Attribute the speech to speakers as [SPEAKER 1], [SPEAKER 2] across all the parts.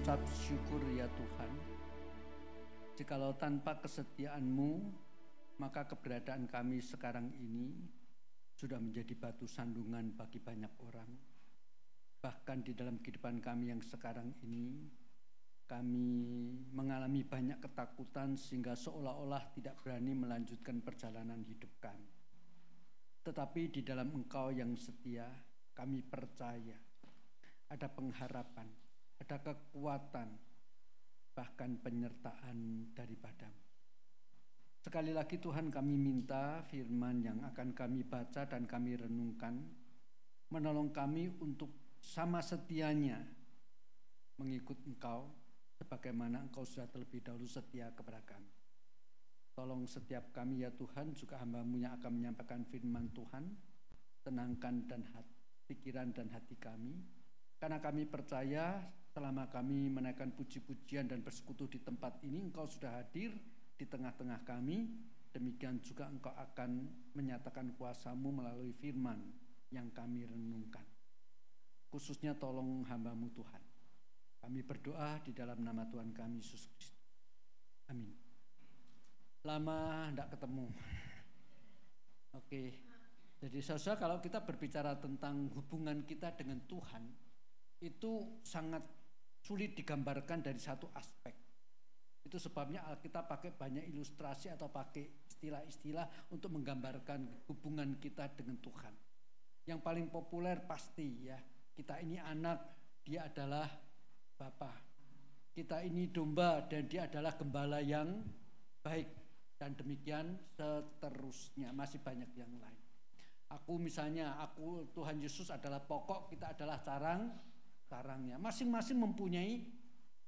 [SPEAKER 1] mengucap syukur ya Tuhan. Jikalau tanpa kesetiaan-Mu, maka keberadaan kami sekarang ini sudah menjadi batu sandungan bagi banyak orang. Bahkan di dalam kehidupan kami yang sekarang ini, kami mengalami banyak ketakutan sehingga seolah-olah tidak berani melanjutkan perjalanan hidup kami. Tetapi di dalam Engkau yang setia, kami percaya ada pengharapan, ada kekuatan, bahkan penyertaan daripada-Mu. Sekali lagi Tuhan, kami minta firman yang akan kami baca dan kami renungkan, menolong kami untuk sama setianya mengikut Engkau, sebagaimana Engkau sudah terlebih dahulu setia kepada kami. Tolong setiap kami ya Tuhan, juga hamba-Mu yang akan menyampaikan firman Tuhan, tenangkan dan pikiran dan hati kami, karena kami percaya selama kami menaikkan puji-pujian dan bersekutu di tempat ini, Engkau sudah hadir di tengah-tengah kami. Demikian juga Engkau akan menyatakan kuasa-Mu melalui firman yang kami renungkan. Khususnya tolong hamba-Mu Tuhan. Kami berdoa di dalam nama Tuhan kami Yesus Kristus. Amin. Lama tidak ketemu. Oke. Jadi saudara, kalau kita berbicara tentang hubungan kita dengan Tuhan, itu sangat sulit digambarkan dari satu aspek. Itu sebabnya Alkitab pakai banyak ilustrasi atau pakai istilah-istilah untuk menggambarkan hubungan kita dengan Tuhan. Yang paling populer pasti ya, kita ini anak, dia adalah Bapa. Kita ini domba dan dia adalah gembala yang baik. Dan demikian seterusnya, masih banyak yang lain. Aku misalnya, Tuhan Yesus adalah pokok, kita adalah carangnya. Masing-masing mempunyai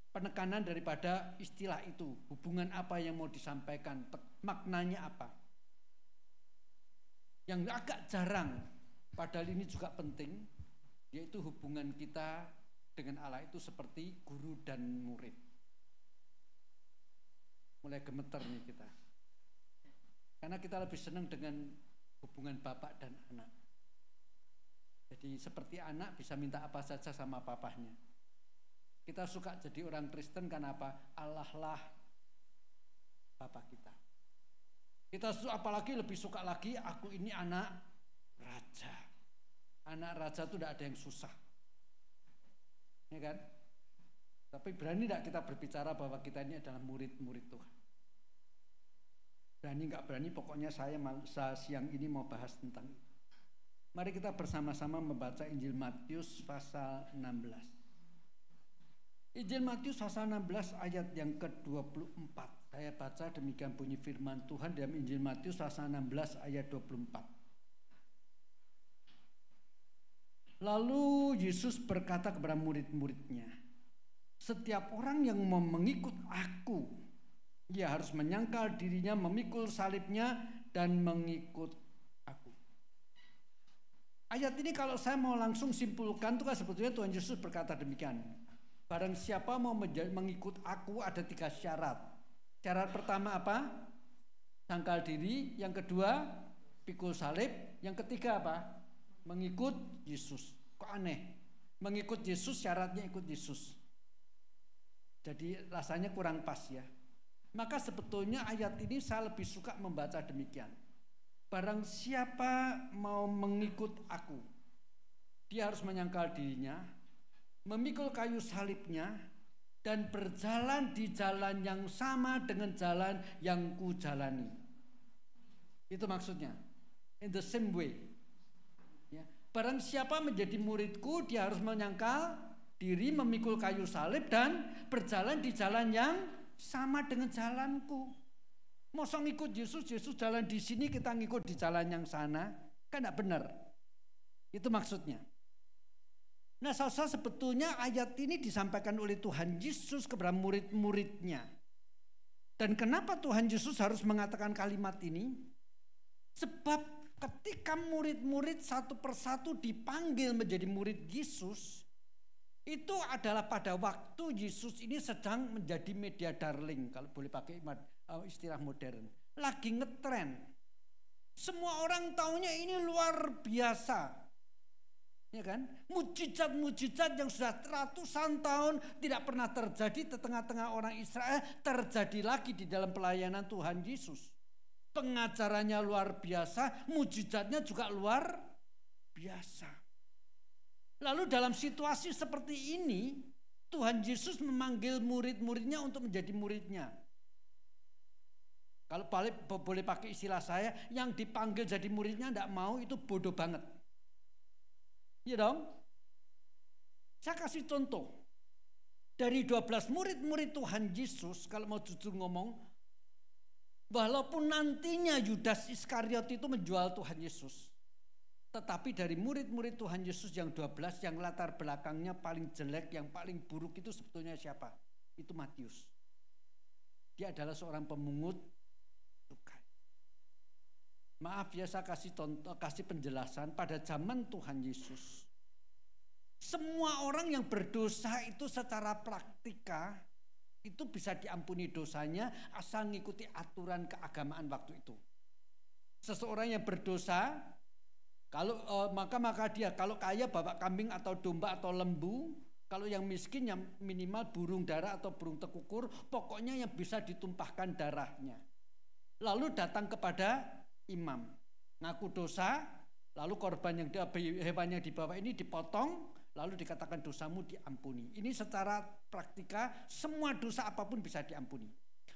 [SPEAKER 1] penekanan daripada istilah itu. Hubungan apa yang mau disampaikan, maknanya apa. Yang agak jarang, padahal ini juga penting, yaitu hubungan kita dengan Allah itu seperti guru dan murid. Mulai gemeter nih kita. Karena kita lebih senang dengan hubungan bapak dan anak. Jadi seperti anak bisa minta apa saja sama papahnya. Kita suka jadi orang Kristen karena apa? Allah lah Bapa kita. Kita apalagi lebih suka lagi, aku ini anak raja. Anak raja itu tidak ada yang susah. Ya kan? Tapi berani tidak kita berbicara bahwa kita ini adalah murid-murid Tuhan? Berani nggak berani, pokoknya saya siang ini mau bahas tentang itu. Mari kita bersama-sama membaca Injil Matius pasal 16. Injil Matius pasal 16 ayat yang ke-24. Saya baca demikian bunyi firman Tuhan dalam Injil Matius pasal 16 ayat 24. Lalu Yesus berkata kepada murid-muridnya, setiap orang yang mau mengikut aku, dia harus menyangkal dirinya, memikul salibnya, dan mengikut aku. Ayat ini kalau saya mau langsung simpulkan, itu kan sebetulnya Tuhan Yesus berkata demikian. Barang siapa mau mengikut aku, ada 3 syarat. Syarat pertama apa? Sangkal diri. Yang kedua, pikul salib. Yang ketiga apa? Mengikut Yesus. Kok aneh? Mengikut Yesus syaratnya ikut Yesus. Jadi rasanya kurang pas ya. Maka sebetulnya ayat ini saya lebih suka membaca demikian. Barang siapa mau mengikut aku, dia harus menyangkal dirinya, memikul kayu salibnya, dan berjalan di jalan yang sama dengan jalan yang kujalani. Itu maksudnya. In the same way. Ya. Barang siapa menjadi muridku, dia harus menyangkal diri, memikul kayu salib, dan berjalan di jalan yang sama dengan jalanku. Masa ngikut Yesus jalan di sini, kita ngikut di jalan yang sana, kan tidak benar. Itu maksudnya. Nah, saudara, sebetulnya ayat ini disampaikan oleh Tuhan Yesus kepada murid-muridnya. Dan kenapa Tuhan Yesus harus mengatakan kalimat ini? Sebab ketika murid-murid satu persatu dipanggil menjadi murid Yesus, itu adalah pada waktu Yesus ini sedang menjadi media darling, kalau boleh pakai istilah modern. Lagi ngetren. Semua orang taunya ini luar biasa. Ya kan? Mujizat-mujizat yang sudah ratusan tahun tidak pernah terjadi di tengah-tengah orang Israel terjadi lagi di dalam pelayanan Tuhan Yesus. Pengajarannya luar biasa, mujizatnya juga luar biasa. Lalu dalam situasi seperti ini, Tuhan Yesus memanggil murid-muridnya untuk menjadi muridnya. Kalau boleh pakai istilah saya, yang dipanggil jadi muridnya tidak mau itu bodoh banget. Iya dong? Saya kasih contoh. Dari 12 murid-murid Tuhan Yesus, kalau mau jujur ngomong, walaupun nantinya Yudas Iskariot itu menjual Tuhan Yesus, tetapi dari murid-murid Tuhan Yesus yang 12, yang latar belakangnya paling jelek, yang paling buruk itu sebetulnya siapa? Itu Matius. Dia adalah seorang pemungut cukai. Maaf ya, saya kasih penjelasan. Pada zaman Tuhan Yesus, semua orang yang berdosa itu secara praktika itu bisa diampuni dosanya asal mengikuti aturan keagamaan waktu itu. Seseorang yang berdosa, maka dia kalau kaya bawa kambing atau domba atau lembu, kalau yang miskin yang minimal burung dara atau burung tekukur, pokoknya yang bisa ditumpahkan darahnya. Lalu datang kepada imam, ngaku dosa, lalu korban yang hewan yang dibawa ini dipotong, lalu dikatakan dosamu diampuni. Ini secara praktika semua dosa apapun bisa diampuni.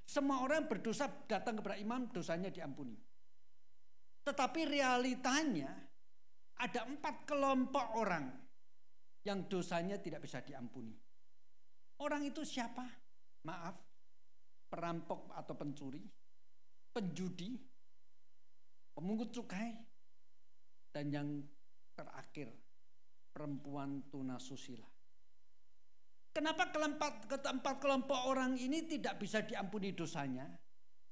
[SPEAKER 1] Semua orang berdosa datang kepada imam, dosanya diampuni. Tetapi realitanya ada 4 kelompok orang yang dosanya tidak bisa diampuni. Orang itu siapa? Maaf, perampok atau pencuri, penjudi, pemungut cukai, dan yang terakhir perempuan tunasusila. Kenapa keempat kelompok orang ini tidak bisa diampuni dosanya?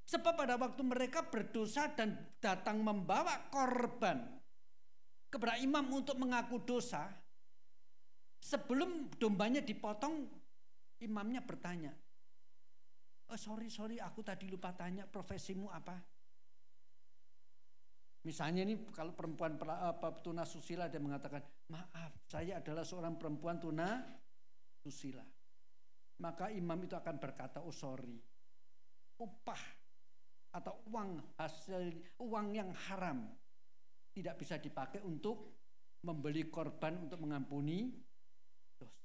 [SPEAKER 1] Sebab pada waktu mereka berdosa dan datang membawa korban kepada imam untuk mengaku dosa, sebelum dombanya dipotong, imamnya bertanya, sorry, aku tadi lupa tanya, profesimu apa? Misalnya ini kalau perempuan tunasusila dia mengatakan, maaf saya adalah seorang perempuan tunasusila. Maka imam itu akan berkata, oh sorry, upah atau uang yang haram tidak bisa dipakai untuk membeli korban untuk mengampuni dosa.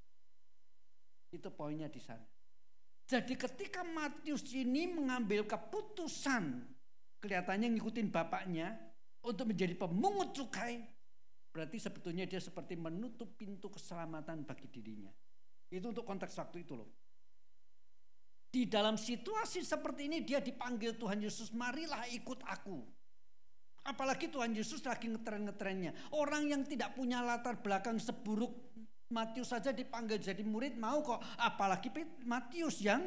[SPEAKER 1] Itu poinnya di sana. Jadi ketika Matius ini mengambil keputusan, kelihatannya ngikutin bapaknya, untuk menjadi pemungut cukai, berarti sebetulnya dia seperti menutup pintu keselamatan bagi dirinya. Itu untuk konteks waktu itu loh. Di dalam situasi seperti ini dia dipanggil Tuhan Yesus, marilah ikut aku. Apalagi Tuhan Yesus lagi ngetren-ngetrennya. Orang yang tidak punya latar belakang seburuk Matius saja dipanggil jadi murid mau kok. Apalagi Matius yang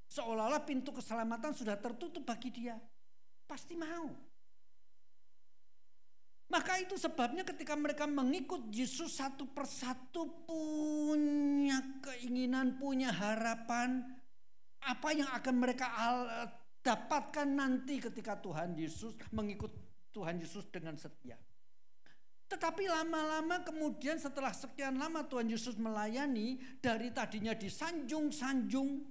[SPEAKER 1] seolah-olah pintu keselamatan sudah tertutup bagi dia. Pasti mau. Maka itu sebabnya ketika mereka mengikut Yesus satu persatu punya keinginan, punya harapan, apa yang akan mereka dapatkan nanti ketika Tuhan Yesus mengikut Tuhan Yesus dengan setia. Tetapi lama-lama kemudian setelah sekian lama Tuhan Yesus melayani, dari tadinya disanjung-sanjung,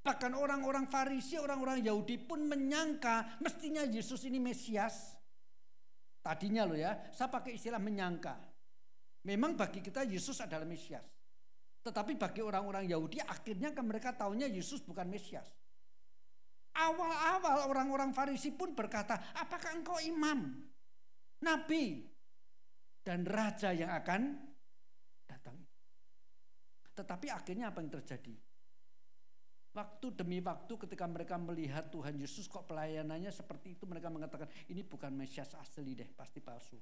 [SPEAKER 1] bahkan orang-orang Farisi, orang-orang Yahudi pun menyangka mestinya Yesus ini Mesias. Tadinya loh ya, saya pakai istilah menyangka. Memang bagi kita Yesus adalah Mesias. Tetapi bagi orang-orang Yahudi akhirnya mereka tahunya Yesus bukan Mesias. Awal-awal orang-orang Farisi pun berkata, apakah engkau imam, nabi, dan raja yang akan datang? Tetapi akhirnya apa yang terjadi? Waktu demi waktu ketika mereka melihat Tuhan Yesus kok pelayanannya seperti itu, mereka mengatakan ini bukan Mesias asli deh, pasti palsu.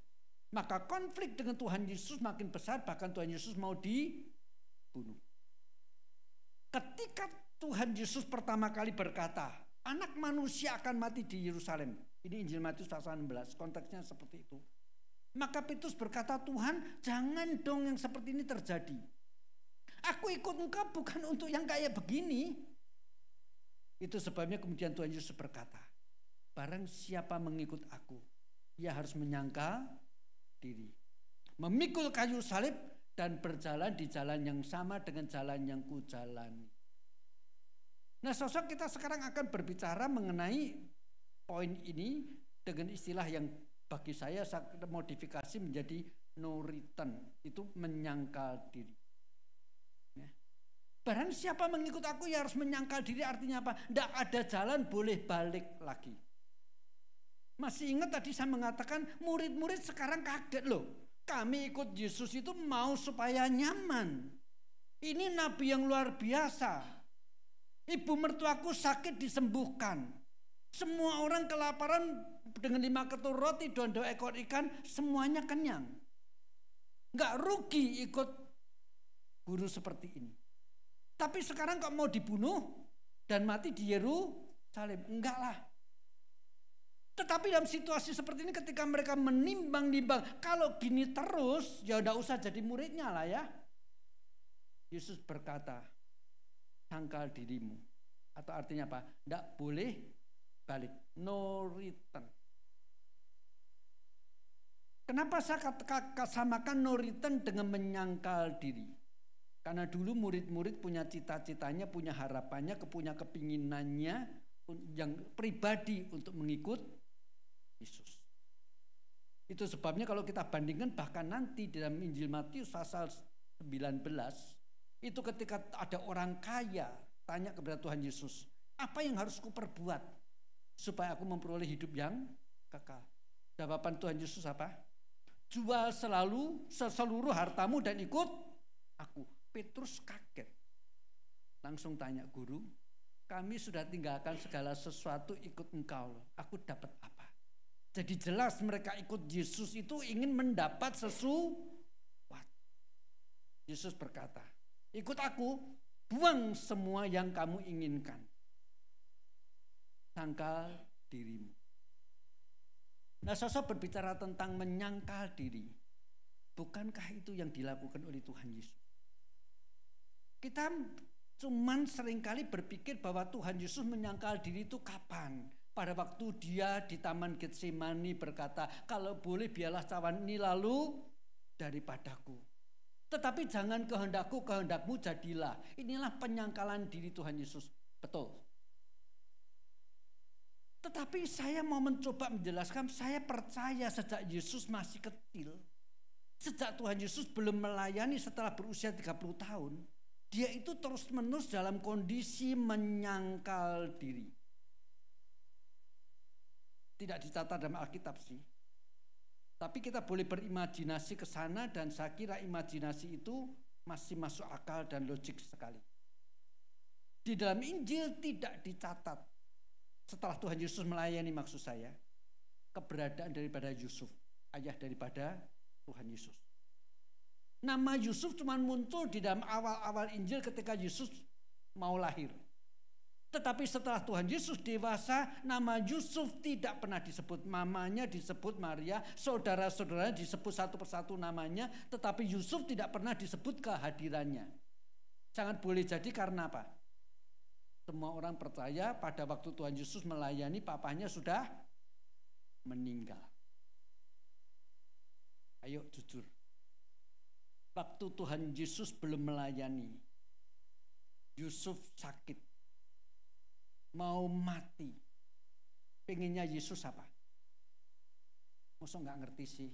[SPEAKER 1] Maka konflik dengan Tuhan Yesus makin besar, bahkan Tuhan Yesus mau dibunuh. Ketika Tuhan Yesus pertama kali berkata, anak manusia akan mati di Yerusalem. Ini Injil Matius pasal 16, konteksnya seperti itu. Maka Petrus berkata, Tuhan jangan dong yang seperti ini terjadi. Aku ikut engkau bukan untuk yang kayak begini. Itu sebabnya kemudian Tuhan Yesus berkata, barang siapa mengikut aku, ia harus menyangkal diri, memikul kayu salib dan berjalan di jalan yang sama dengan jalan yang kujalani. Nah, sosok kita sekarang akan berbicara mengenai poin ini dengan istilah yang bagi saya modifikasi menjadi no return, itu menyangkal diri. Barang siapa mengikut aku ya harus menyangkal diri, artinya apa? Tidak ada jalan boleh balik lagi. Masih ingat tadi saya mengatakan murid-murid sekarang kaget loh. Kami ikut Yesus itu mau supaya nyaman. Ini nabi yang luar biasa. Ibu mertuaku sakit disembuhkan. Semua orang kelaparan dengan 5 ketur roti dan 2 ekor ikan semuanya kenyang. Nggak rugi ikut guru seperti ini. Tapi sekarang kok mau dibunuh dan mati di Yerusalem? Enggak lah. Tetapi dalam situasi seperti ini ketika mereka menimbang-nimbang, kalau gini terus ya udah usah jadi muridnya lah ya. Yesus berkata, sangkal dirimu. Atau artinya apa? Enggak boleh balik. No return. Kenapa saya samakan no return dengan menyangkal diri? Karena dulu murid-murid punya cita-citanya, punya harapannya, punya kepinginannya yang pribadi untuk mengikut Yesus. Itu sebabnya kalau kita bandingkan bahkan nanti dalam Injil Matius pasal 19, itu ketika ada orang kaya tanya kepada Tuhan Yesus, apa yang harus kuperbuat supaya aku memperoleh hidup yang kekal? Jawaban Tuhan Yesus apa? Jual seluruh hartamu dan ikut aku. Petrus kaget. Langsung tanya, guru, kami sudah tinggalkan segala sesuatu ikut engkau. Aku dapat apa? Jadi jelas mereka ikut Yesus itu ingin mendapat sesuatu. Yesus berkata, ikut aku, buang semua yang kamu inginkan. Sangkal dirimu. Nah, sosok berbicara tentang menyangkal diri. Bukankah itu yang dilakukan oleh Tuhan Yesus? Kita cuman seringkali berpikir bahwa Tuhan Yesus menyangkal diri itu kapan? Pada waktu dia di Taman Getsemani berkata, kalau boleh biarlah cawan ini lalu daripadaku. Tetapi jangan kehendakku, kehendakmu jadilah. Inilah penyangkalan diri Tuhan Yesus. Betul. Tetapi saya mau mencoba menjelaskan, saya percaya sejak Yesus masih kecil, sejak Tuhan Yesus belum melayani setelah berusia 30 tahun, dia itu terus-menerus dalam kondisi menyangkal diri. Tidak dicatat dalam Alkitab sih. Tapi kita boleh berimajinasi ke sana dan saya kira imajinasi itu masih masuk akal dan logik sekali. Di dalam Injil tidak dicatat setelah Tuhan Yesus melayani, maksud saya, keberadaan daripada Yusuf, ayah daripada Tuhan Yesus. Nama Yusuf cuma muncul di dalam awal-awal Injil ketika Yesus mau lahir. Tetapi setelah Tuhan Yesus dewasa, nama Yusuf tidak pernah disebut. Mamanya disebut Maria, saudara-saudaranya disebut satu persatu namanya, tetapi Yusuf tidak pernah disebut kehadirannya. Sangat boleh jadi karena apa? Semua orang percaya pada waktu Tuhan Yesus melayani, papanya sudah meninggal. Ayo jujur. Waktu Tuhan Yesus belum melayani, Yusuf sakit, mau mati. Pengennya Yesus apa? Masa nggak ngerti sih?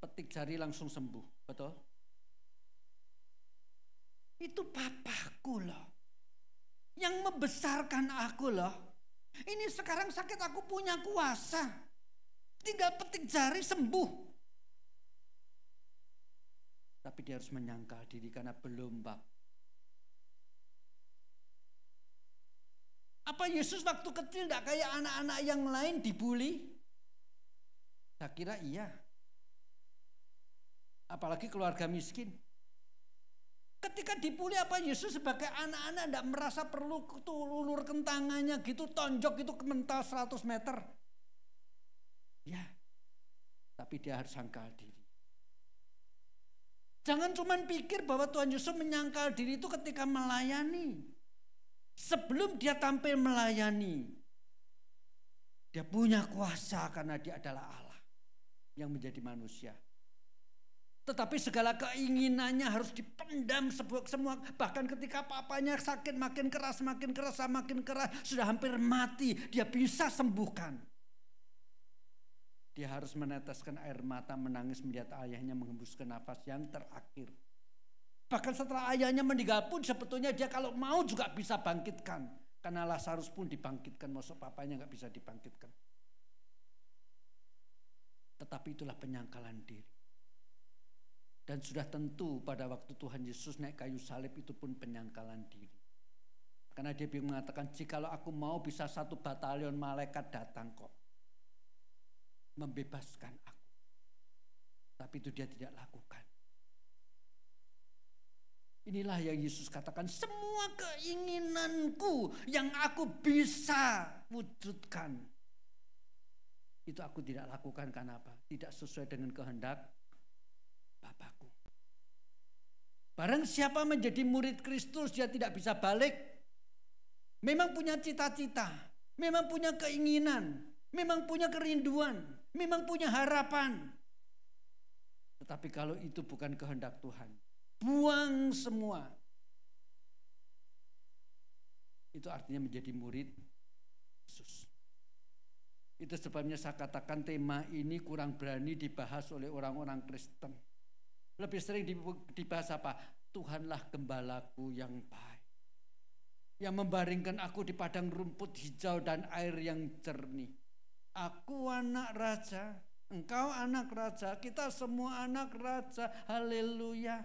[SPEAKER 1] Petik jari langsung sembuh, betul? Itu papaku loh, yang membesarkan aku loh. Ini sekarang sakit aku punya kuasa, tinggal petik jari sembuh. Tapi dia harus menyangkal diri karena belum bab. Apa Yesus waktu kecil tidak kayak anak-anak yang lain dibully? Saya kira iya. Apalagi keluarga miskin. Ketika dibully, apa Yesus sebagai anak-anak tidak merasa perlu ulurkan tangannya gitu, tonjok itu mental 100 meter? Ya, tapi dia harus sangkal diri. Jangan cuma pikir bahwa Tuhan Yesus menyangkal diri itu ketika melayani. Sebelum dia tampil melayani, dia punya kuasa karena dia adalah Allah yang menjadi manusia. Tetapi segala keinginannya harus dipendam semua. Bahkan ketika papanya sakit makin keras, sudah hampir mati, dia bisa sembuhkan. Dia harus meneteskan air mata, menangis melihat ayahnya menghembuskan nafas yang terakhir. Bahkan setelah ayahnya meninggal pun sebetulnya dia kalau mau juga bisa bangkitkan. Karena Lazarus pun dibangkitkan, maksud papanya nggak bisa dibangkitkan. Tetapi itulah penyangkalan diri. Dan sudah tentu pada waktu Tuhan Yesus naik kayu salib itu pun penyangkalan diri. Karena dia mengatakan, jikalau aku mau bisa 1 batalion malaikat datang kok. Membebaskan aku. Tapi itu dia tidak lakukan. Inilah yang Yesus katakan, semua keinginanku yang aku bisa wujudkan. Itu aku tidak lakukan karena apa? Tidak sesuai dengan kehendak Bapakku. Barang siapa menjadi murid Kristus, dia tidak bisa balik. Memang punya cita-cita, memang punya keinginan, memang punya kerinduan, memang punya harapan. Tetapi kalau itu bukan kehendak Tuhan, buang semua. Itu artinya menjadi murid Yesus. Itu sebabnya saya katakan tema ini kurang berani dibahas oleh orang-orang Kristen. Lebih sering dibahas apa? Tuhanlah gembalaku yang baik, yang membaringkan aku di padang rumput hijau dan air yang jernih. Aku anak raja, engkau anak raja, kita semua anak raja, haleluya.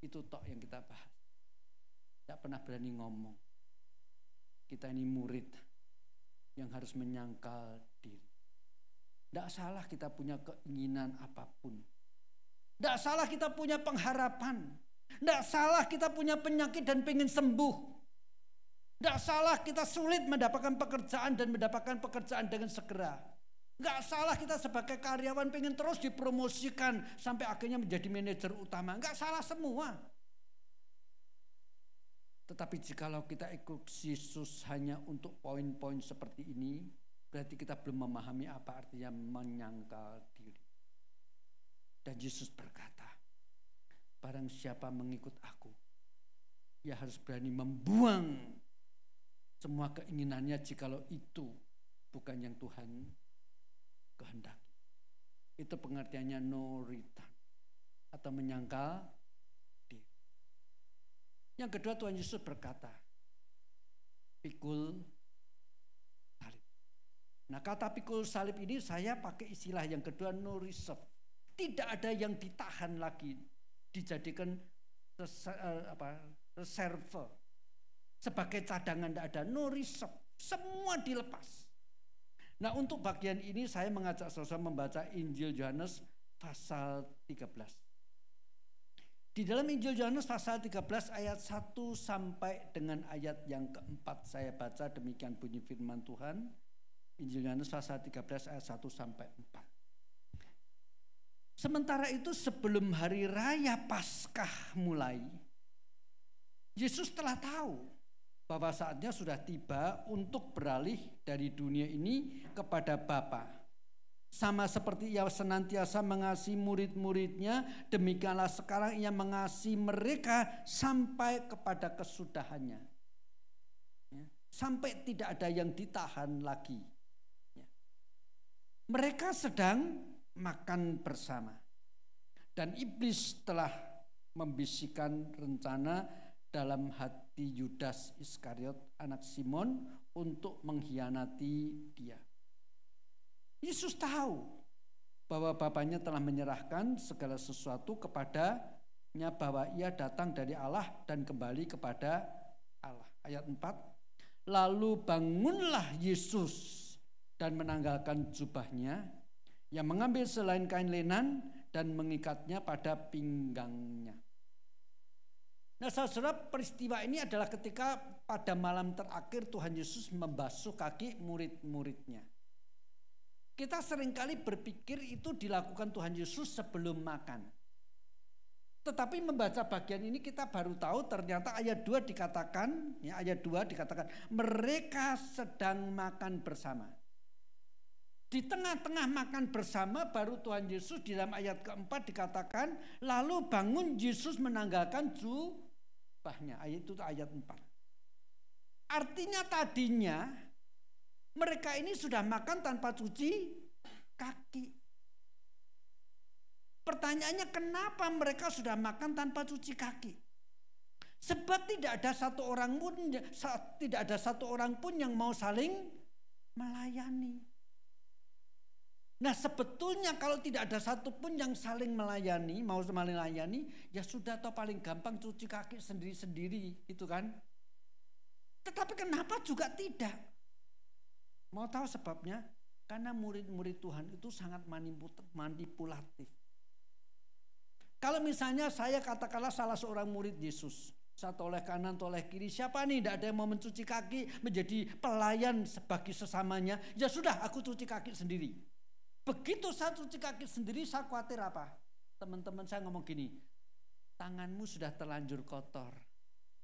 [SPEAKER 1] Itu tok yang kita bahas. Tidak pernah berani ngomong. Kita ini murid yang harus menyangkal diri. Tidak salah kita punya keinginan apapun. Tidak salah kita punya pengharapan. Tidak salah kita punya penyakit dan pengen sembuh. Tidak salah kita sulit mendapatkan pekerjaan dan mendapatkan pekerjaan dengan segera. Tidak salah kita sebagai karyawan pengen terus dipromosikan sampai akhirnya menjadi manajer utama. Tidak salah semua. Tetapi jikalau kita ikut Yesus hanya untuk poin-poin seperti ini, berarti kita belum memahami apa artinya menyangkal diri. Dan Yesus berkata, barang siapa mengikut aku, ia harus berani membuang semua keinginannya jikalau itu bukan yang Tuhan kehendaki. Itu pengertiannya no return atau menyangkal diri. Yang kedua Tuhan Yesus berkata, pikul salib. Nah kata pikul salib ini saya pakai istilah yang kedua no reserve. Tidak ada yang ditahan lagi, dijadikan reserve. Sebagai cadangan tidak ada, no reserve. Semua dilepas. Nah untuk bagian ini saya mengajak saudara membaca Injil Yohanes pasal 13. Di dalam Injil Yohanes pasal 13 ayat 1 sampai dengan ayat yang keempat saya baca demikian bunyi firman Tuhan. Injil Yohanes pasal 13 ayat 1 sampai 4. Sementara itu sebelum hari raya Paskah mulai, Yesus telah tahu bahwa saatnya sudah tiba untuk beralih dari dunia ini kepada Bapa. Sama seperti ia senantiasa mengasihi murid-muridnya, demikianlah sekarang ia mengasihi mereka sampai kepada kesudahannya. Sampai tidak ada yang ditahan lagi. Mereka sedang makan bersama. Dan iblis telah membisikkan rencana dalam hati Yudas Iskariot anak Simon untuk mengkhianati dia. Yesus tahu bahwa Bapaknya telah menyerahkan segala sesuatu kepadanya, bahwa ia datang dari Allah dan kembali kepada Allah. Ayat 4. Lalu bangunlah Yesus dan menanggalkan jubahnya, yang mengambil selain kain lenan dan mengikatnya pada pinggangnya. Nah saudara, peristiwa ini adalah ketika pada malam terakhir Tuhan Yesus membasuh kaki murid-muridnya. Kita seringkali berpikir itu dilakukan Tuhan Yesus sebelum makan. Tetapi membaca bagian ini kita baru tahu ternyata ayat 2 dikatakan, ayat 2 dikatakan mereka sedang makan bersama. Di tengah-tengah makan bersama baru Tuhan Yesus di dalam ayat keempat dikatakan, lalu bangun Yesus menanggalkan jubahnya. Ayat itu ayat 4. Artinya tadinya mereka ini sudah makan tanpa cuci kaki. Pertanyaannya, kenapa mereka sudah makan tanpa cuci kaki? Sebab tidak ada satu orang pun yang mau saling melayani. Nah, sebetulnya kalau tidak ada satupun yang saling melayani, mau melayani, ya sudah, atau paling gampang cuci kaki sendiri-sendiri, gitu kan? Tetapi kenapa juga tidak? Mau tahu sebabnya? Karena murid-murid Tuhan itu sangat manipulatif. Kalau misalnya saya katakanlah salah seorang murid Yesus, saya toleh kanan, toleh kiri, siapa nih tidak ada yang mau mencuci kaki, menjadi pelayan bagi sesamanya, ya sudah, aku cuci kaki sendiri. Begitu saya cuci kaki sendiri, saya khawatir apa? Teman-teman saya ngomong gini, tanganmu sudah terlanjur kotor,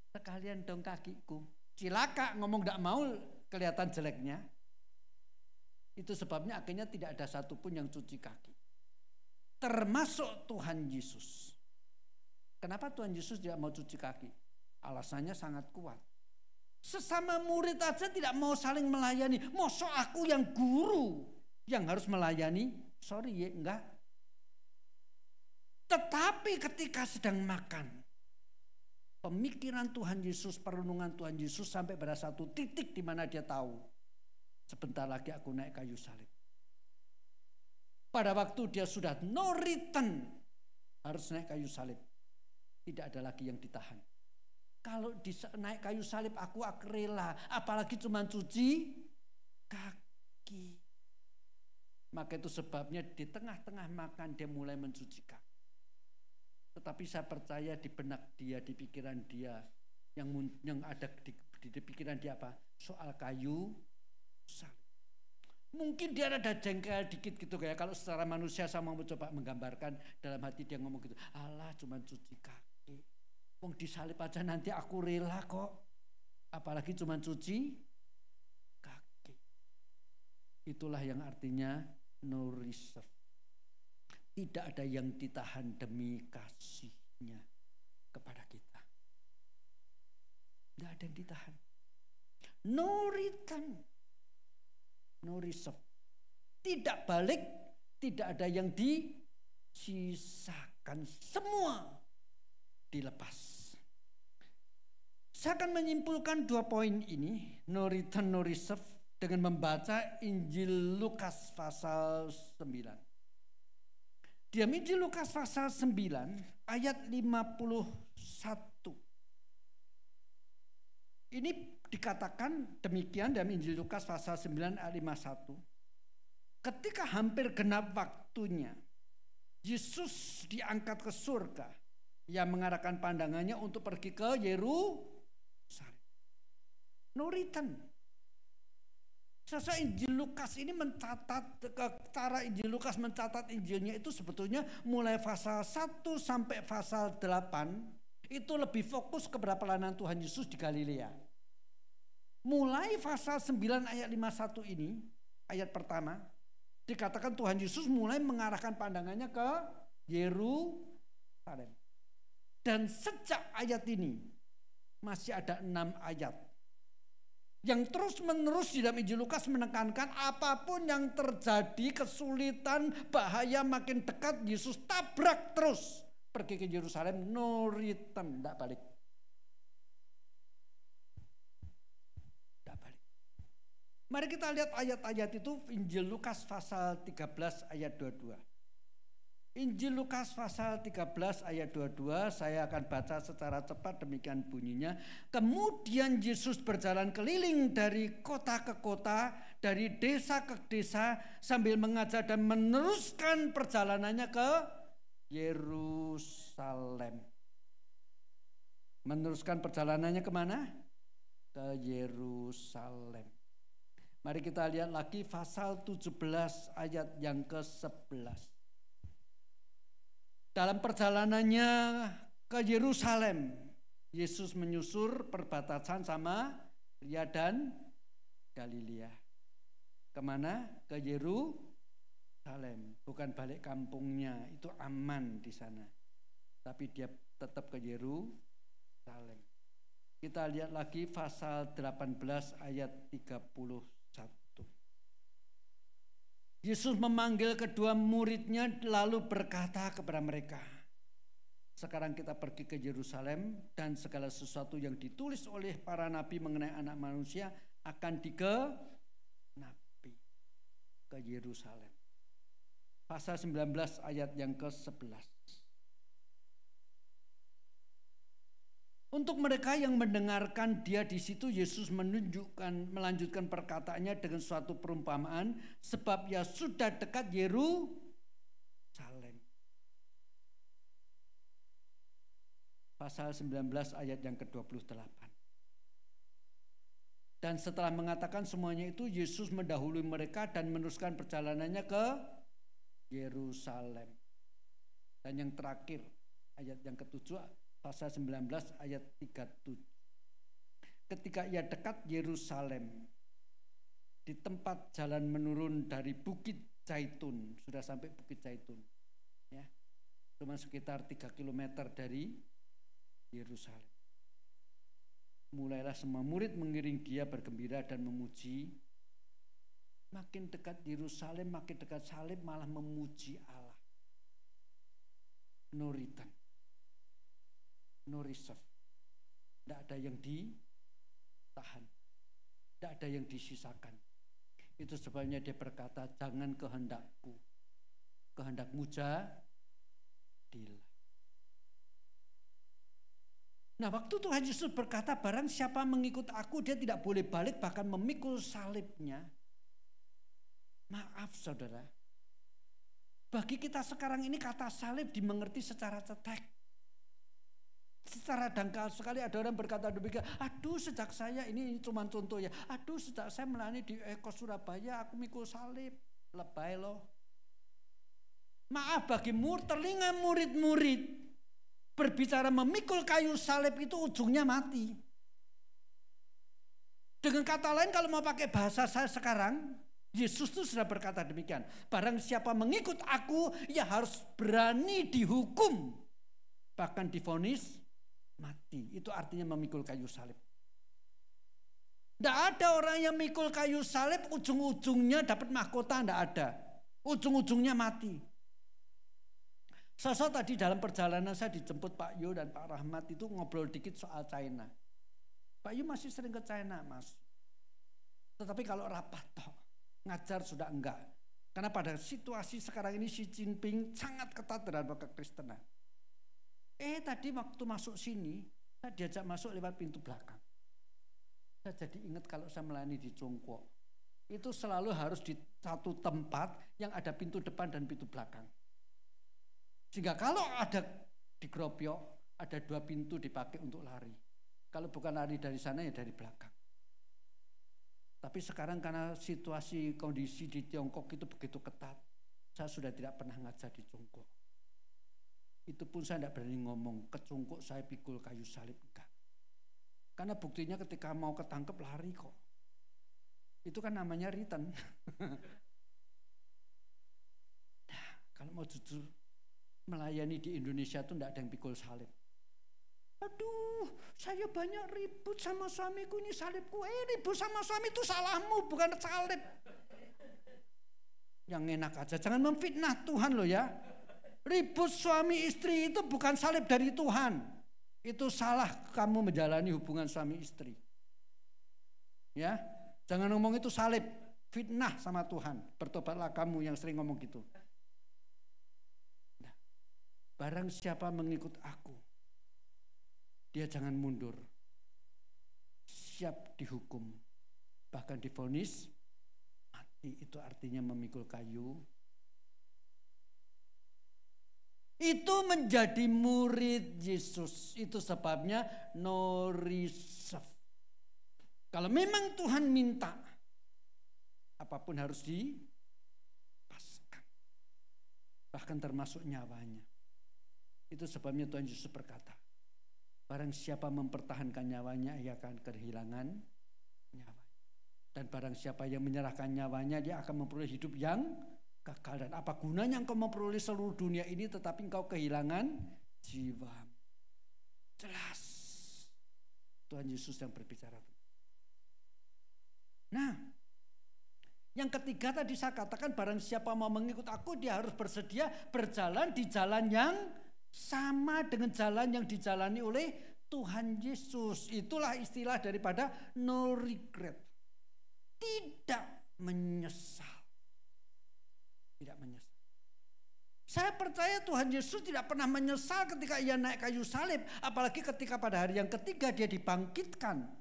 [SPEAKER 1] sekalian dong kakiku. Cilaka, ngomong tidak mau kelihatan jeleknya. Itu sebabnya akhirnya tidak ada satupun yang cuci kaki. Termasuk Tuhan Yesus. Kenapa Tuhan Yesus tidak mau cuci kaki? Alasannya sangat kuat. Sesama murid aja tidak mau saling melayani. Mosok aku yang guru yang harus melayani? Sorry ya, enggak. Tetapi ketika sedang makan, pemikiran Tuhan Yesus, perenungan Tuhan Yesus sampai pada satu titik di mana dia tahu, sebentar lagi aku naik kayu salib. Pada waktu dia sudah no return, harus naik kayu salib. Tidak ada lagi yang ditahan. Kalau naik kayu salib aku rela, apalagi cuma cuci kaki. Maka itu sebabnya di tengah-tengah makan dia mulai mencuci kaki. Tetapi saya percaya di benak dia, di pikiran dia, yang ada di pikiran dia apa? Soal kayu salib. Mungkin dia ada jengkel dikit gitu kayak kalau secara manusia saya mau coba menggambarkan, dalam hati dia ngomong gitu, alah cuma cuci kaki, wong disalib aja nanti aku rela kok, apalagi cuma cuci kaki. Itulah yang artinya no reserve. Tidak ada yang ditahan demi kasihnya kepada kita. Tidak ada yang ditahan. No return. No reserve. Tidak balik, tidak ada yang disisakan. Semua dilepas. Saya akan menyimpulkan 2 poin ini, no return, no reserve, dengan membaca Injil Lukas pasal 9. Di Injil Lukas pasal 9 ayat 51. Ini dikatakan demikian dalam Injil Lukas pasal 9 ayat 51. Ketika hampir genap waktunya, Yesus diangkat ke surga. Ia mengarahkan pandangannya untuk pergi ke Yerusalem. No return. Sasa Injil Lukas ini mencatat, cara Injil Lukas mencatat Injilnya itu sebetulnya mulai pasal 1 sampai pasal 8 itu lebih fokus kepada pelayanan Tuhan Yesus di Galilea. Mulai pasal 9 ayat 51 ini, ayat pertama, dikatakan Tuhan Yesus mulai mengarahkan pandangannya ke Yerusalem. Dan sejak ayat ini masih ada 6 ayat yang terus-menerus di dalam Injil Lukas menekankan apapun yang terjadi, kesulitan, bahaya makin dekat, Yesus tabrak terus pergi ke Yerusalem, no return, tidak balik. Tidak balik. Mari kita lihat ayat-ayat itu, Injil Lukas pasal 13 ayat 22. Injil Lukas pasal 13 ayat 22, saya akan baca secara cepat, demikian bunyinya. Kemudian Yesus berjalan keliling dari kota ke kota, dari desa ke desa, sambil mengajar dan meneruskan perjalanannya ke Yerusalem. Meneruskan perjalanannya kemana? Ke Yerusalem. Mari kita lihat lagi pasal 17 ayat yang ke-11. Dalam perjalanannya ke Yerusalem, Yesus menyusur perbatasan Samaria dan Galilea. Kemana? Ke Yerusalem. Bukan balik kampungnya, itu aman di sana. Tapi dia tetap ke Yerusalem. Kita lihat lagi pasal 18 ayat 31. Yesus memanggil kedua muridnya lalu berkata kepada mereka, sekarang kita pergi ke Yerusalem dan segala sesuatu yang ditulis oleh para nabi mengenai anak manusia akan digenapi ke Yerusalem. Pasal 19 ayat yang ke-11. Untuk mereka yang mendengarkan dia di situ, Yesus melanjutkan perkataannya dengan suatu perumpamaan, sebab ya sudah dekat Yerusalem. Pasal 19 ayat yang ke-28. Dan setelah mengatakan semuanya itu, Yesus mendahului mereka dan meneruskan perjalanannya ke Yerusalem. Dan yang terakhir, ayat yang ke-7, pasal 19 ayat 37. Ketika ia dekat Yerusalem, di tempat jalan menurun dari Bukit Zaitun, sudah sampai Bukit Zaitun, ya, cuma sekitar 3 km dari Yerusalem. Mulailah semua murid mengiring dia bergembira dan memuji. Makin dekat Yerusalem, makin dekat salib, malah memuji Allah. No return, no reserve. Tidak ada yang ditahan, tidak ada yang disisakan. Itu sebabnya dia berkata, jangan kehendakku, kehendakmu jadilah. Nah, waktu Tuhan Yesus berkata, barang siapa mengikut aku, dia tidak boleh balik bahkan memikul salibnya. Maaf saudara, bagi kita sekarang ini kata salib dimengerti secara cetek, secara dangkal sekali. Ada orang berkata demikian, aduh sejak saya, ini cuma contoh ya, aduh sejak saya melayani di Eko Surabaya aku mikul salib. Lebay loh. Maaf, bagi telinga murid-murid, berbicara memikul kayu salib itu ujungnya mati. Dengan kata lain, kalau mau pakai bahasa saya sekarang, Yesus itu sudah berkata demikian. Barang siapa mengikut aku, ya harus berani dihukum, bahkan divonis mati. Itu artinya memikul kayu salib. Tidak ada orang yang memikul kayu salib ujung-ujungnya dapat mahkota, tidak ada. Ujung-ujungnya mati. Saya tadi dalam perjalanan saya dijemput Pak Yu dan Pak Rahmat itu ngobrol dikit soal China. Pak Yu masih sering ke China, Mas. Tetapi kalau rapat toh, ngajar sudah enggak. Karena pada situasi sekarang ini Xi Jinping sangat ketat terhadap kekristenan. Tadi waktu masuk sini, saya diajak masuk lewat pintu belakang. Saya jadi ingat kalau saya melayani di Congko, itu selalu harus di satu tempat yang ada pintu depan dan pintu belakang. Sehingga kalau ada di Gropyok, ada 2 pintu dipakai untuk lari. Kalau bukan lari dari sana ya dari belakang. Tapi sekarang karena situasi kondisi di Tiongkok itu begitu ketat, saya sudah tidak pernah ngajar di Congko. Itu pun saya tidak berani ngomong, ke Congko saya pikul kayu salib, enggak. Karena buktinya ketika mau ketangkep lari kok. Itu kan namanya return. Nah, kalau mau jujur, melayani di Indonesia itu tidak ada yang pikul salib. Aduh, saya banyak ribut sama suamiku, ini salibku. Ribut sama suami itu salahmu, bukan salib. Yang enak aja, jangan memfitnah Tuhan loh ya. Ribut suami istri itu bukan salib dari Tuhan. Itu salah kamu menjalani hubungan suami istri. Ya, jangan ngomong itu salib, fitnah sama Tuhan. Bertobatlah kamu yang sering ngomong gitu. Nah, barang siapa mengikut aku, dia jangan mundur, siap dihukum, bahkan divonis mati. Itu artinya memikul kayu. Itu menjadi murid Yesus. Itu sebabnya no reserve. Kalau memang Tuhan minta, apapun harus dipaskan, bahkan termasuk nyawanya. Itu sebabnya Tuhan Yesus berkata, barang siapa mempertahankan nyawanya, ia akan kehilangan nyawanya. Dan barang siapa yang menyerahkan nyawanya, dia akan memperoleh hidup yang kekal. Dan apa gunanya engkau memperoleh seluruh dunia ini tetapi engkau kehilangan jiwa? Jelas Tuhan Yesus yang berbicara. Nah, yang ketiga tadi saya katakan barang siapa mau mengikut aku, dia harus bersedia berjalan di jalan yang sama dengan jalan yang dijalani oleh Tuhan Yesus. Itulah istilah daripada no regret. Tidak menyesal. Tidak menyesal. Saya percaya Tuhan Yesus tidak pernah menyesal ketika ia naik kayu salib. Apalagi ketika pada hari yang ketiga dia dibangkitkan.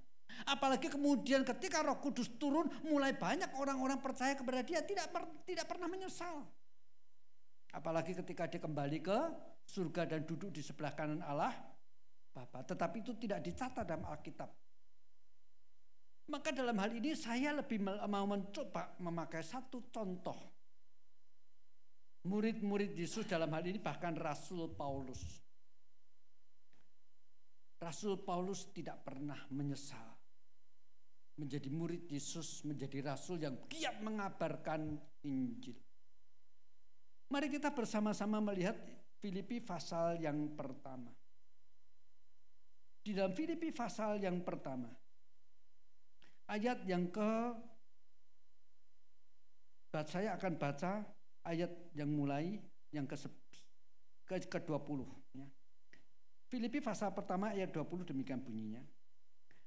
[SPEAKER 1] Apalagi kemudian ketika Roh Kudus turun, mulai banyak orang-orang percaya kepada dia, tidak pernah menyesal. Apalagi ketika dia kembali ke surga dan duduk di sebelah kanan Allah Bapa. Tetapi itu tidak dicatat dalam Alkitab. Maka dalam hal ini saya lebih mau mencoba memakai satu contoh. Murid-murid Yesus dalam hal ini bahkan Rasul Paulus. Rasul Paulus tidak pernah menyesal menjadi murid Yesus, menjadi rasul yang giat mengabarkan Injil. Mari kita bersama-sama melihat Filipi pasal yang pertama. Di dalam Filipi pasal yang pertama, ayat yang saya akan baca ayat yang mulai yang ke-20. Ya. Filipi pasal pertama ayat 20 demikian bunyinya.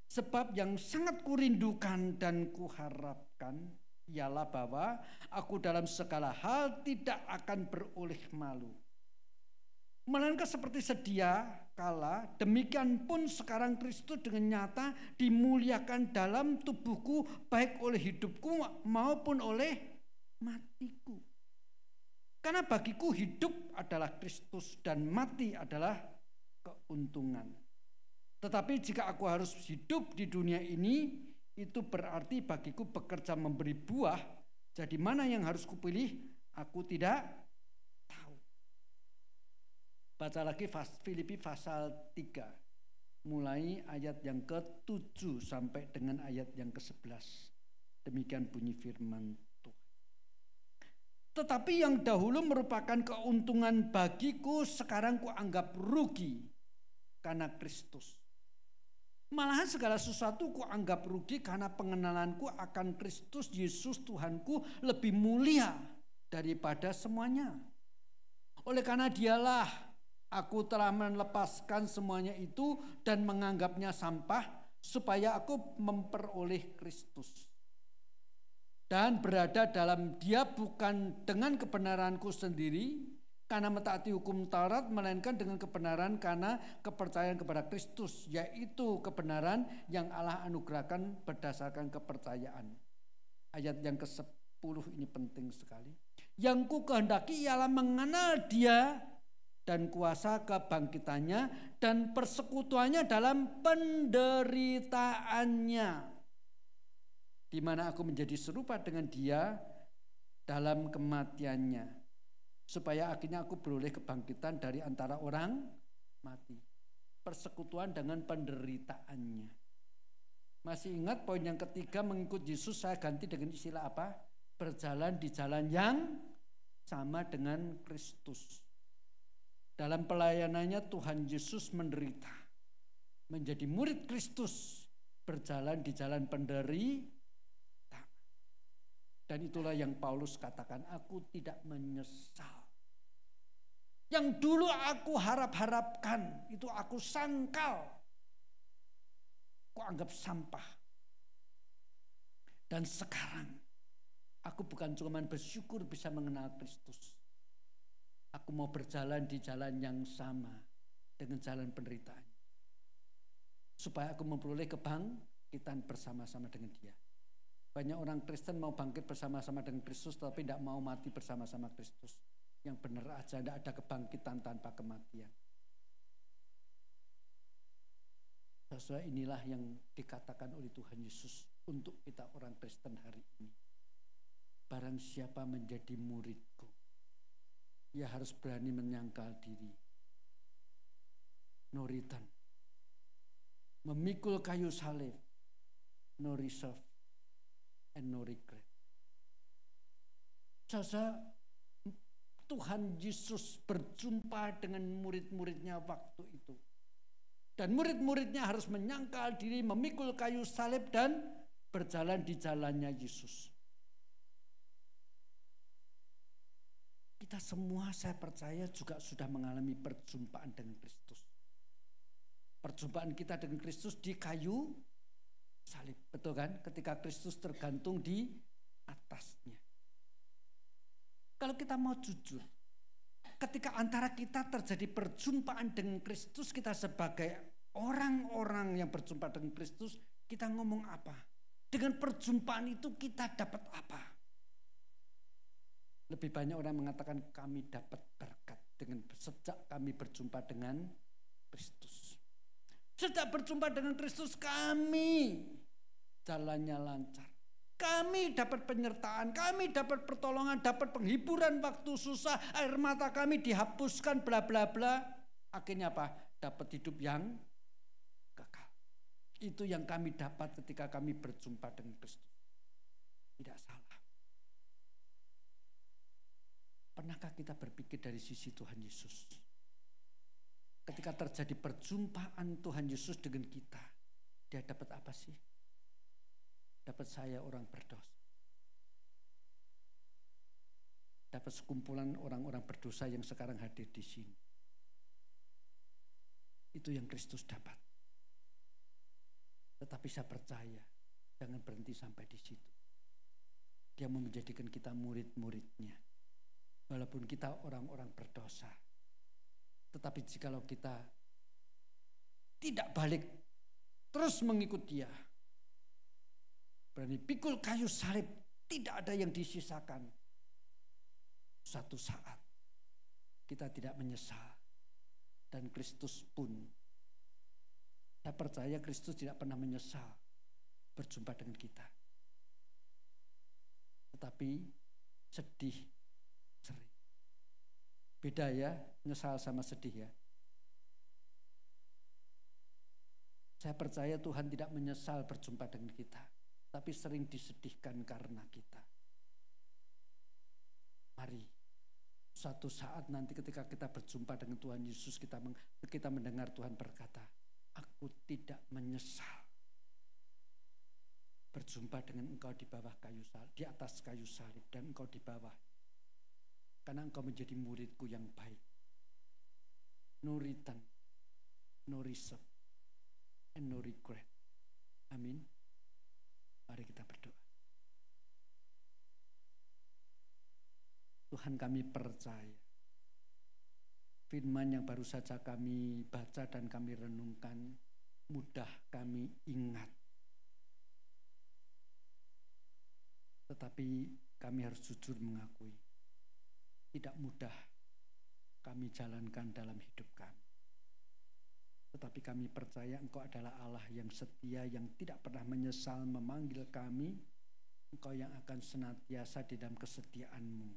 [SPEAKER 1] Sebab yang sangat kurindukan dan kuharapkan ialah bahwa aku dalam segala hal tidak akan beroleh malu. Melainkan seperti sedia kala, demikian pun sekarang Kristus dengan nyata dimuliakan dalam tubuhku, baik oleh hidupku maupun oleh matiku. Karena bagiku hidup adalah Kristus dan mati adalah keuntungan. Tetapi jika aku harus hidup di dunia ini, itu berarti bagiku bekerja memberi buah. Jadi mana yang harus kupilih? Aku tidak tahu. Baca lagi Filipi pasal 3. Mulai ayat yang ke-7 sampai dengan ayat yang ke-11. Demikian bunyi firman Tuhan. Tetapi yang dahulu merupakan keuntungan bagiku, sekarang kuanggap rugi karena Kristus. Malahan segala sesuatu kuanggap rugi karena pengenalanku akan Kristus Yesus Tuhanku lebih mulia daripada semuanya. Oleh karena dialah aku telah melepaskan semuanya itu dan menganggapnya sampah supaya aku memperoleh Kristus. Dan berada dalam dia bukan dengan kebenaranku sendiri, karena mentaati hukum Taurat, melainkan dengan kebenaran karena kepercayaan kepada Kristus, yaitu kebenaran yang Allah anugerahkan berdasarkan kepercayaan. Ayat yang ke-10 ini penting sekali. Yang ku kehendaki ialah mengenal dia dan kuasa kebangkitannya dan persekutuannya dalam penderitaannya, di mana aku menjadi serupa dengan dia dalam kematiannya, supaya akhirnya aku beroleh kebangkitan dari antara orang mati. Persekutuan dengan penderitaannya. Masih ingat poin yang ketiga, mengikut Yesus saya ganti dengan istilah apa? Berjalan di jalan yang sama dengan Kristus. Dalam pelayanannya Tuhan Yesus menderita. Menjadi murid Kristus. Berjalan di jalan penderita. Dan itulah yang Paulus katakan, aku tidak menyesal. Yang dulu aku harap-harapkan, itu aku sangkal, aku anggap sampah. Dan sekarang, aku bukan cuma bersyukur bisa mengenal Kristus. Aku mau berjalan di jalan yang sama dengan jalan penderitaan. Supaya aku memperoleh kebangkitan bersama-sama dengan dia. Banyak orang Kristen mau bangkit bersama-sama dengan Kristus, tapi tidak mau mati bersama-sama Kristus. Yang benar aja, tidak ada kebangkitan tanpa kematian. Saudara, inilah yang dikatakan oleh Tuhan Yesus untuk kita orang Kristen hari ini. Barang siapa menjadi muridku, ia harus berani menyangkal diri. No return. Memikul kayu salib. No reserve. and no regret. Saudara, Tuhan Yesus berjumpa dengan murid-muridnya waktu itu. Dan murid-muridnya harus menyangkal diri, memikul kayu salib dan berjalan di jalannya Yesus. Kita semua, saya percaya, juga sudah mengalami perjumpaan dengan Kristus. Perjumpaan kita dengan Kristus di kayu salib, betul kan? Ketika Kristus tergantung di atasnya. Kalau kita mau jujur, ketika antara kita terjadi perjumpaan dengan Kristus, kita sebagai orang-orang yang berjumpa dengan Kristus, kita ngomong apa? Dengan perjumpaan itu kita dapat apa? Lebih banyak orang mengatakan kami dapat berkat dengan sejak kami berjumpa dengan Kristus. Sejak berjumpa dengan Kristus kami jalannya lancar. Kami dapat penyertaan, kami dapat pertolongan, dapat penghiburan waktu susah, air mata kami dihapuskan, bla bla bla. Akhirnya apa? Dapat hidup yang kekal. Itu yang kami dapat ketika kami berjumpa dengan Kristus. Tidak salah. Pernahkah kita berpikir dari sisi Tuhan Yesus? Ketika terjadi perjumpaan Tuhan Yesus dengan kita, dia dapat apa sih? Dapat saya orang berdosa. Dapat sekumpulan orang-orang berdosa yang sekarang hadir di sini. Itu yang Kristus dapat. Tetapi saya percaya, jangan berhenti sampai di situ. Dia mau menjadikan kita murid-muridnya. Walaupun kita orang-orang berdosa. Tetapi jikalau kita tidak balik, terus mengikut dia, berani pikul kayu salib, tidak ada yang disisakan. Suatu saat kita tidak menyesal. Dan Kristus pun, saya percaya Kristus tidak pernah menyesal berjumpa dengan kita. Tetapi sedih sering. Beda ya, menyesal sama sedih ya. Saya percaya Tuhan tidak menyesal berjumpa dengan kita, tapi sering disedihkan karena kita. Mari, suatu saat nanti ketika kita berjumpa dengan Tuhan Yesus, kita mendengar Tuhan berkata, aku tidak menyesal berjumpa dengan engkau di bawah kayu salib, di atas kayu salib, dan engkau di bawah. Karena engkau menjadi muridku yang baik. No return, no reserve, and no regret. Amin. Mari kita berdoa. Tuhan, kami percaya firman yang baru saja kami baca dan kami renungkan mudah kami ingat. Tetapi kami harus jujur mengakui tidak mudah kami jalankan dalam hidup kami. Tetapi kami percaya Engkau adalah Allah yang setia, yang tidak pernah menyesal memanggil kami. Engkau yang akan senantiasa di dalam kesetiaan-Mu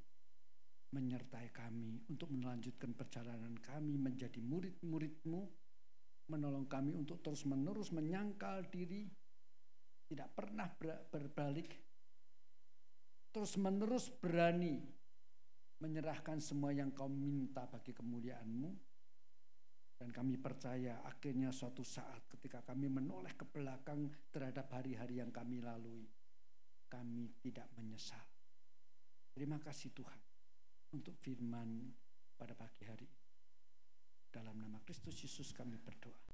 [SPEAKER 1] menyertai kami untuk melanjutkan perjalanan kami menjadi murid-murid-Mu, menolong kami untuk terus-menerus menyangkal diri, tidak pernah berbalik, terus-menerus berani menyerahkan semua yang Kau minta bagi kemuliaan-Mu. Dan kami percaya akhirnya suatu saat ketika kami menoleh ke belakang terhadap hari-hari yang kami lalui, kami tidak menyesal. Terima kasih Tuhan untuk firman pada pagi hari ini. Dalam nama Kristus Yesus kami berdoa.